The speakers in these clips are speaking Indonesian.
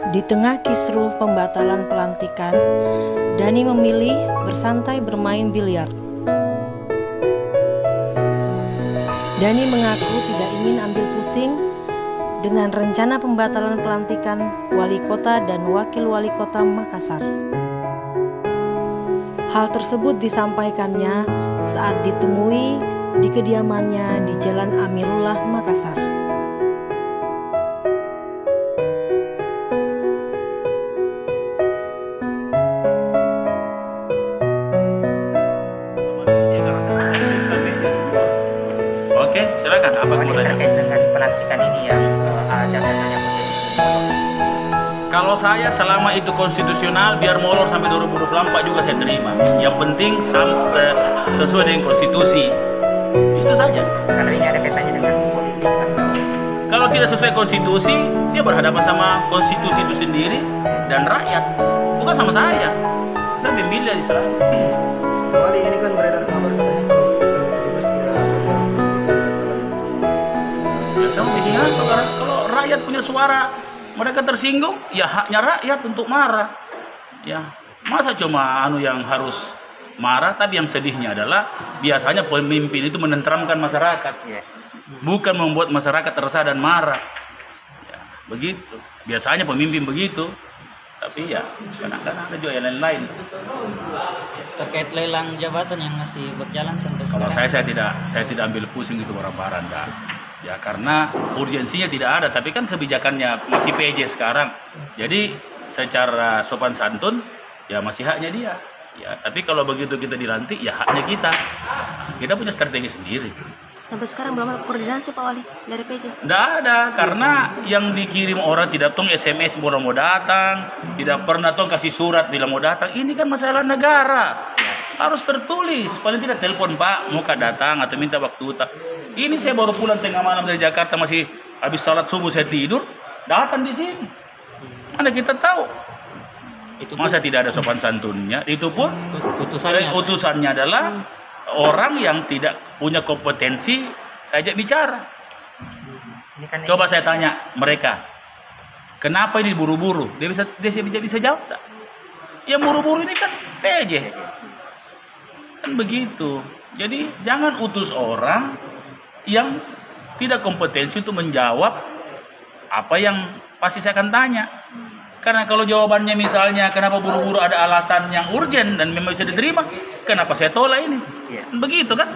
Di tengah kisruh pembatalan pelantikan, Dani memilih bersantai bermain biliar. Dani mengaku tidak ingin ambil pusing dengan rencana pembatalan pelantikan wali kota dan wakil wali kota Makassar. Hal tersebut disampaikannya saat ditemui di kediamannya di Jalan Amirullah, Makassar. Oke, silakan. Apa yang mau tanya? Terkait dengan pelantikan ini yang ada katanya Kalau saya selama itu konstitusional, biar molor sampai 2024 juga saya terima. Yang penting sampai sesuai dengan konstitusi. Itu saja. Kalau ini ada kaitannya dengan politik atau Kalau tidak sesuai konstitusi, dia berhadapan sama konstitusi itu sendiri dan rakyat. Bukan sama saya. Saya memilih di sana. Wali ini kan beredar kabar katanya kalau tanggal 17 tidak Ya sama media. Kalau rakyat punya suara, mereka tersinggung, ya haknya rakyat untuk marah. Ya, masa cuma yang harus marah, tapi yang sedihnya adalah biasanya pemimpin itu menenteramkan masyarakat. Bukan membuat masyarakat resah dan marah. Ya, begitu. Biasanya pemimpin begitu. Tapi ya, kadang-kadang ada juga yang lain-lain. Terkait lelang jabatan yang masih berjalan sampai Kalau sekarang. saya tidak ambil pusing itu barang-barang, enggak. Ya karena urgensinya tidak ada, tapi kan kebijakannya masih PJ sekarang. Jadi secara sopan santun ya masih haknya dia. Ya, tapi kalau begitu kita dilantik ya haknya kita. Kita punya strategi sendiri. Sampai sekarang belum ada koordinasi Pak Wali dari PJ. Tidak ada, karena yang dikirim orang tidak tong SMS bilang mau datang, tidak pernah tong kasih surat bilang mau datang. Ini kan masalah negara, harus tertulis. Paling tidak telepon Pak, mau datang atau minta waktu. Ini saya baru pulang tengah malam dari Jakarta, masih habis sholat subuh saya tidur, datang di sini. Mana kita tahu? Masa tidak ada sopan santunnya? Itu pun utusannya adalah orang yang tidak punya kompetensi, saya ajak bicara. Coba saya tanya mereka, kenapa ini buru-buru? Dia bisa jawab tak? Yang buru-buru ini kan PJ. Kan begitu. Jadi jangan utus orang yang tidak kompetensi untuk menjawab apa yang pasti saya akan tanya. Karena kalau jawabannya misalnya kenapa buru-buru ada alasan yang urgen dan memang bisa diterima, kenapa saya tolak ini? Begitu kan?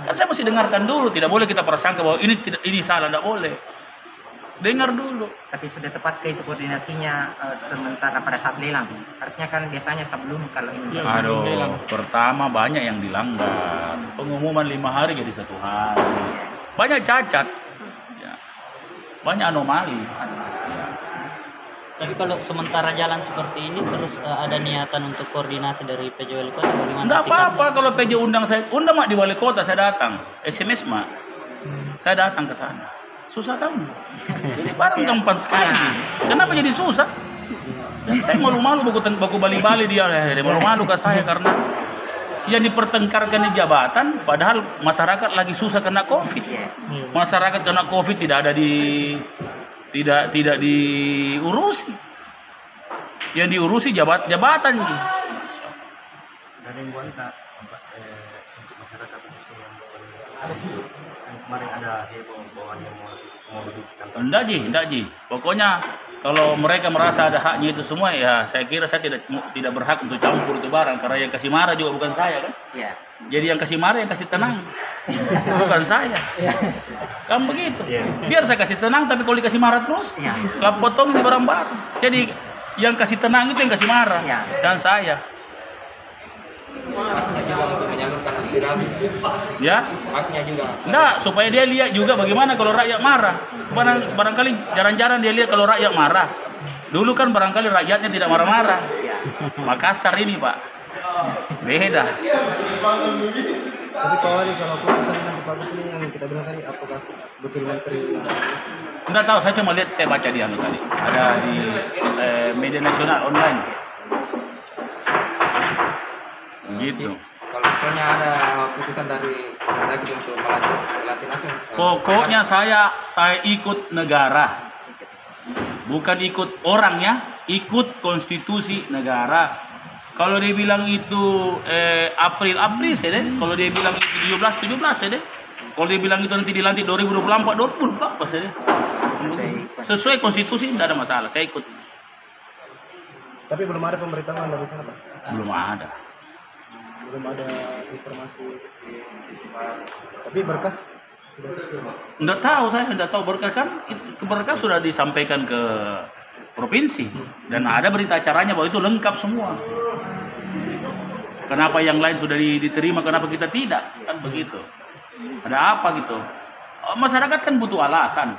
Kan saya mesti dengarkan dulu, tidak boleh kita prasangka bahwa ini salah, tidak boleh. Dengar dulu. tapi sudah tepat ke itu koordinasinya sementara pada saat lelang. Harusnya kan biasanya sebelum kalau ini. Aduh, pertama banyak yang dilanggar. Pengumuman 5 hari jadi 1 hari. Banyak cacat. Ya. Banyak anomali. Ya. Tapi kalau sementara jalan seperti ini terus ada niatan untuk koordinasi dari PJ Wali Kota, bagaimana? Enggak apa-apa kalau PJ undang saya, undang mak di Wali Kota saya datang. SMS mak. Saya datang ke sana. Susah kamu. Jadi barang gampang sekali. Kenapa jadi susah? Dan saya malu-malu baku bali-bali dia malu-malu ke saya karena yang dipertengkarkan di jabatan padahal masyarakat lagi susah kena Covid. Masyarakat kena Covid tidak diurusi. Yang diurusi jabatan. ada yang wanita untuk masyarakat khususnya yang kemarin ada heboh bahwa yang mau duduk di kantor. Enggak ji. Pokoknya kalau mereka merasa ada haknya itu semua, ya saya kira saya tidak berhak untuk campur itu barang, karena yang kasih marah juga bukan saya kan. Iya. Jadi yang kasih marah yang kasih tenang, bukan saya. Kan begitu. Biar saya kasih tenang, tapi kalau dikasih marah terus, lah potong ini barang-barang. Jadi yang kasih tenang itu yang kasih marah, dan saya. Ya, haknya juga. enggak, supaya dia lihat juga bagaimana kalau rakyat marah. Barangkali jarang-jarang dia lihat kalau rakyat marah. Dulu kan barangkali rakyatnya tidak marah-marah. Makassar ini Pak, beda. Tapi Pak Wali, kalau keputusan nanti Pak Gubernur yang kita bilang tadi, apakah betul menteri? Enggak tahu, saya cuma lihat, saya baca di tadi. Ada di media nasional online. Gitu. Kalau misalnya ada putusan dari Kemendagri untuk melantik pelatih nasional, Pokoknya saya ikut negara, bukan ikut orangnya, ikut konstitusi negara. Kalau dia bilang itu April saya deh. Kalau dia bilang itu 17 saya deh. Kalau dia bilang itu nanti dilantik 2024 saya deh. Sesuai konstitusi tidak ada masalah, saya ikut. Tapi belum ada pemberitahuan dari sana, Pak. Belum ada. Belum ada informasi. Tapi berkas Enggak tahu, saya enggak tahu berkas kan. Berkas sudah disampaikan ke provinsi dan ada berita acaranya bahwa itu lengkap semua. Kenapa yang lain sudah diterima, kenapa kita tidak? Kan begitu. Ada apa gitu? Masyarakat kan butuh alasan.